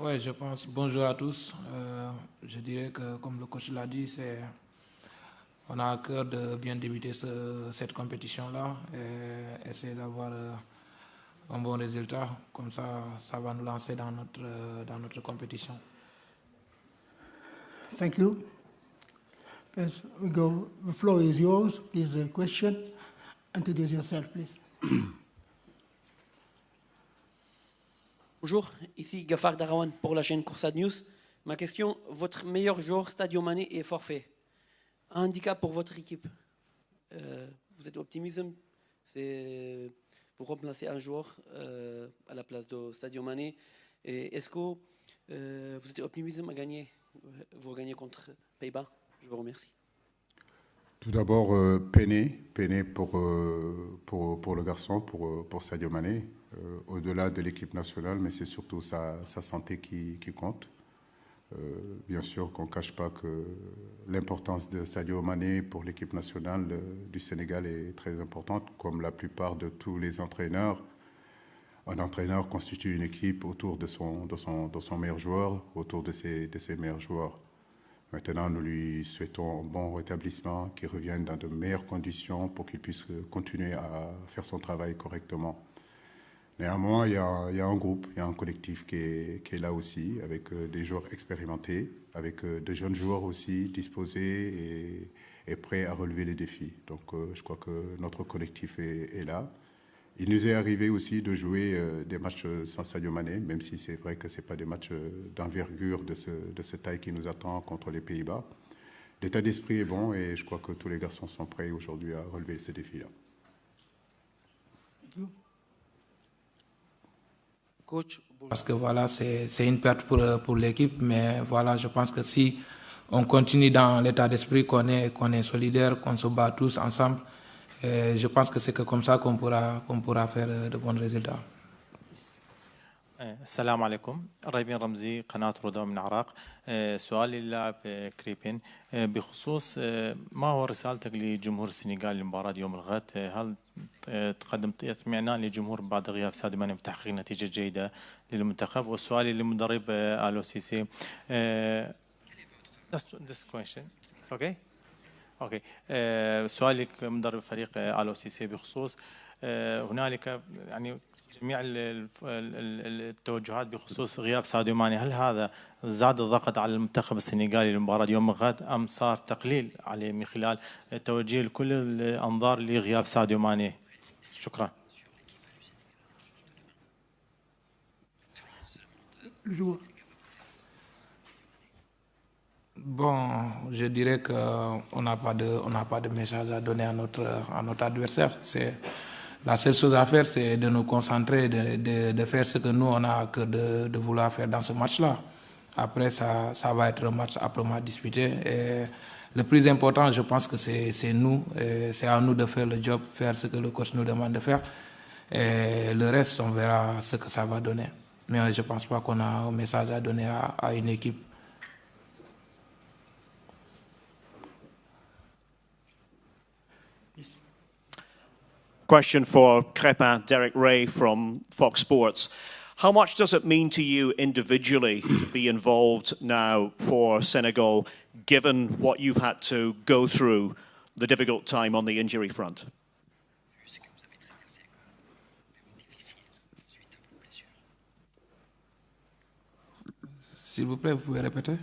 Oui, je pense. Bonjour à tous. Je dirais que, comme le coach l'a dit, on a à cœur de bien débuter cette compétition-là et essayer d'avoir un bon résultat. Comme ça va nous lancer dans notre compétition. Thank you. Please, the floor is yours. Please, question. Introduce yourself, please. Bonjour, ici Gafar Darawan pour la chaîne Coursade News. Ma question, votre meilleur joueur Sadio Mané est forfait. Un handicap pour votre équipe. Vous êtes optimiste, vous remplacez un joueur à la place de Sadio Mané. Et est-ce que vous êtes optimiste à gagner, vous gagnez contre Pays-Bas? Je vous remercie. Tout d'abord, peiné pour le garçon, pour Sadio Mané, au-delà de l'équipe nationale, mais c'est surtout sa santé qui compte. Bien sûr qu'on ne cache pas que l'importance de Sadio Mané pour l'équipe nationale du Sénégal est très importante, comme la plupart de tous les entraîneurs. Un entraîneur constitue une équipe autour de son meilleur joueur, autour de ses meilleurs joueurs. Maintenant, nous lui souhaitons un bon rétablissement, qu'il revienne dans de meilleures conditions pour qu'il puisse continuer à faire son travail correctement. Néanmoins, il y a un groupe, il y a un collectif qui est là aussi, avec des joueurs expérimentés, avec de jeunes joueurs aussi disposés et prêts à relever les défis. Donc, je crois que notre collectif est là. Il nous est arrivé aussi de jouer des matchs sans Sadio Mané, même si c'est vrai que ce n'est pas des matchs d'envergure de cette taille qui nous attend contre les Pays-Bas. L'état d'esprit est bon et je crois que tous les garçons sont prêts aujourd'hui à relever ces défis-là. Coach, parce que voilà, c'est une perte pour l'équipe, mais voilà, je pense que si on continue dans l'état d'esprit, qu'on est solidaire, qu'on se bat tous ensemble, je pense que c'est que comme ça qu'on pourra faire de bons résultats. السلام عليكم. ريبين رمزي قناة رضا من العراق. سؤالي للاعب كريبين بخصوص ما هو رسالتك لجمهور السنغال لمباراة يوم الغد؟ هل تقدم اطمئنان للجمهور بعد غياب ساديو ماني بتحقيق نتيجة جيدة للمنتخب؟ وسؤالي للمدرب آلو سيسي. This question. Okay. اوكي سؤالي كمدرب فريق آلو سيسي بخصوص هنالك يعني جميع التوجهات بخصوص غياب ساديو ماني، هل هذا زاد الضغط على المنتخب السنغالي لمباراة يوم الغد ام صار تقليل عليه من خلال توجيه كل الانظار لغياب ساديو ماني؟ شكرا. Bon, je dirais qu'on n'a pas de message à donner à notre adversaire. La seule chose à faire, c'est de nous concentrer, de faire ce que nous, on a que de vouloir faire dans ce match-là. Après, ça va être un match âprement disputé. Et le plus important, je pense que c'est nous. C'est à nous de faire le job, faire ce que le coach nous demande de faire. Et le reste, on verra ce que ça va donner. Mais je ne pense pas qu'on a un message à donner à une équipe. Question for Crépin, Derek Ray from Fox Sports. How much does it mean to you individually to be involved now for Senegal, given what you've had to go through, the difficult time on the injury front? S'il vous plaît, vous pouvez répéter?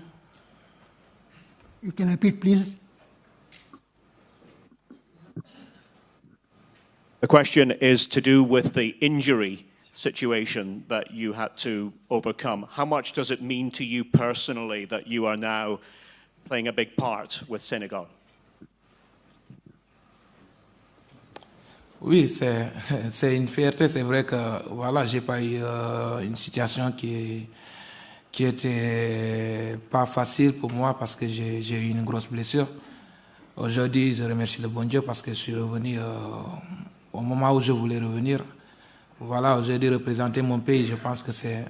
You can repeat, please. The question is to do with the injury situation that you had to overcome. How much does it mean to you personally that you are now playing a big part with Senegal? Oui, c'est une fierté. C'est vrai que voilà, j'ai pas eu une situation qui était pas facile pour moi parce que j'ai eu une grosse blessure. Aujourd'hui, je remercie le bon Dieu parce que je suis revenu au moment où je voulais revenir. Voilà, aujourd'hui, représenter mon pays, je pense que c'est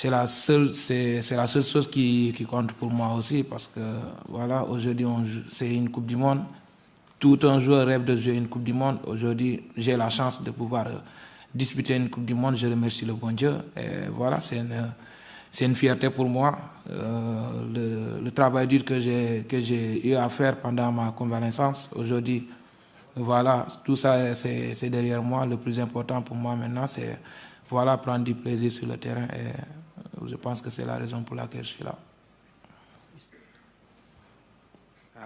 la seule chose qui compte pour moi aussi parce que voilà, aujourd'hui, c'est une Coupe du Monde. Tout un joueur rêve de jouer une Coupe du Monde. Aujourd'hui, j'ai la chance de pouvoir disputer une Coupe du Monde. Je remercie le bon Dieu. Et voilà, c'est c'est une fierté pour moi. Le travail dur que j'ai eu à faire pendant ma convalescence, aujourd'hui, voilà, tout ça c'est derrière moi. Le plus important pour moi maintenant, c'est voilà, prendre du plaisir sur le terrain. Et je pense que c'est la raison pour laquelle je suis là.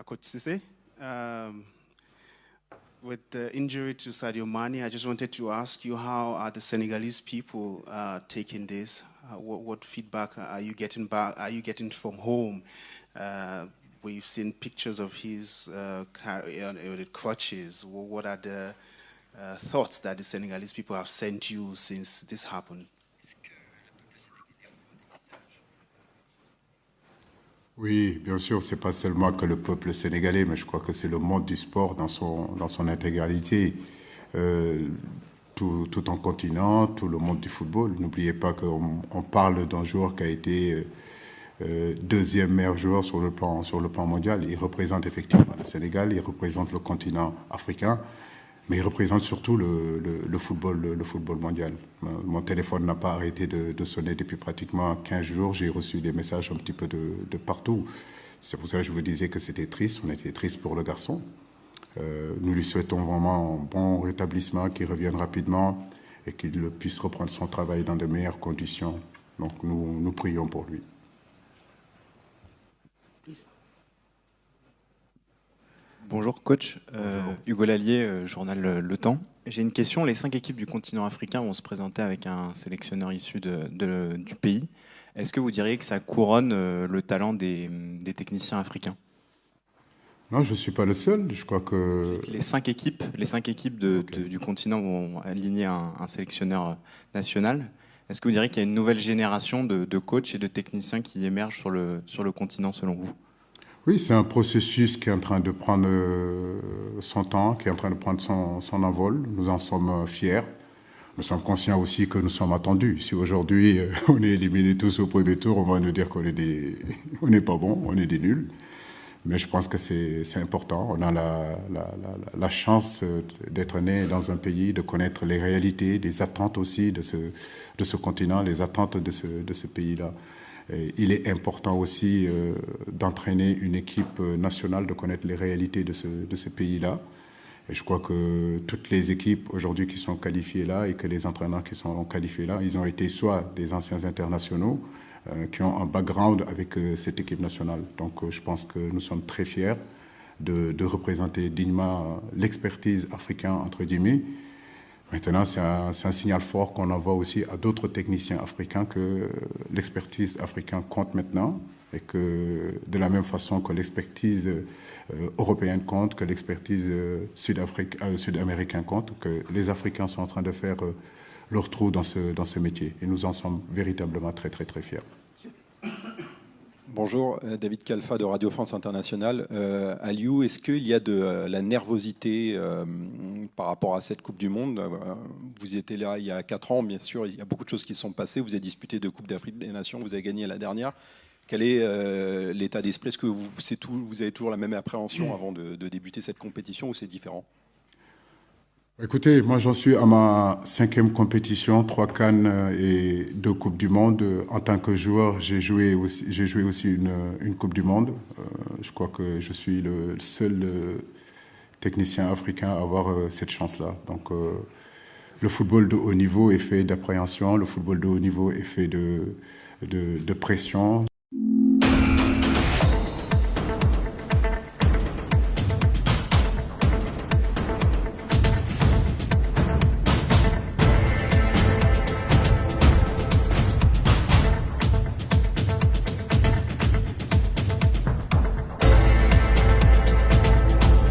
Coach Cissé, with the injury to Sadio Mane, I just wanted to ask you, how are the Senegalese people taking this? What feedback are you getting back? Are you getting from home? We've seen pictures of his crutches. What are the thoughts that the Senegalese people have sent you since this happened? Oui, bien sûr, c'est pas seulement que le peuple sénégalais, mais je crois que c'est le monde du sport dans son intégralité, tout en continent, tout le monde du football. N'oubliez pas qu'on parle d'un joueur qui a été deuxième meilleur joueur sur le plan mondial. Il représente effectivement le Sénégal, il représente le continent africain, mais il représente surtout le football mondial. Mon téléphone n'a pas arrêté de sonner depuis pratiquement 15 jours. J'ai reçu des messages un petit peu de partout. C'est pour ça que je vous disais que c'était triste. On était triste pour le garçon. Nous lui souhaitons vraiment un bon rétablissement, qu'il revienne rapidement et qu'il puisse reprendre son travail dans de meilleures conditions. Donc nous prions pour lui. Bonjour coach, Hugo Lallier, journal Le Temps. J'ai une question, les 5 équipes du continent africain vont se présenter avec un sélectionneur issu du pays. Est-ce que vous diriez que ça couronne le talent des techniciens africains? Non, je ne suis pas le seul, je crois que... Les 5 équipes du continent vont aligner un sélectionneur national. Est-ce que vous diriez qu'il y a une nouvelle génération de coachs et de techniciens qui émergent sur le continent selon vous? Oui, c'est un processus qui est en train de prendre son temps, qui est en train de prendre son envol. Nous en sommes fiers. Nous sommes conscients aussi que nous sommes attendus. Si aujourd'hui on est éliminés tous au premier tour, on va nous dire qu'on n'est pas bon, on est des nuls. Mais je pense que c'est important. On a la chance d'être né dans un pays, de connaître les réalités, les attentes aussi de ce continent, les attentes de ce pays-là. Et il est important aussi d'entraîner une équipe nationale, de connaître les réalités de ce pays-là. Et je crois que toutes les équipes aujourd'hui qui sont qualifiées là et que les entraîneurs qui sont qualifiés là, ils ont été soit des anciens internationaux qui ont un background avec cette équipe nationale. Donc je pense que nous sommes très fiers de représenter dignement l'expertise africaine, entre guillemets. Maintenant, c'est un signal fort qu'on envoie aussi à d'autres techniciens africains que l'expertise africaine compte maintenant et que de la même façon que l'expertise européenne compte, que l'expertise sud-américaine compte, que les Africains sont en train de faire leur trou dans ce métier. Et nous en sommes véritablement très, très, très fiers. Bonjour, David Kalfa de Radio France Internationale. Aliou, est-ce qu'il y a de la nervosité par rapport à cette Coupe du Monde? Vous étiez là il y a 4 ans, bien sûr, il y a beaucoup de choses qui se sont passées. Vous avez disputé de Coupe d'Afrique des Nations, vous avez gagné la dernière. Quel est l'état d'esprit? Est-ce que vous avez toujours la même appréhension avant de débuter cette compétition ou c'est différent? Écoutez, moi j'en suis à ma 5e compétition, 3 CAN et 2 Coupes du Monde. En tant que joueur, j'ai joué aussi une Coupe du Monde. Je crois que je suis le seul technicien africain à avoir cette chance-là. Donc le football de haut niveau est fait d'appréhension, le football de haut niveau est fait de pression.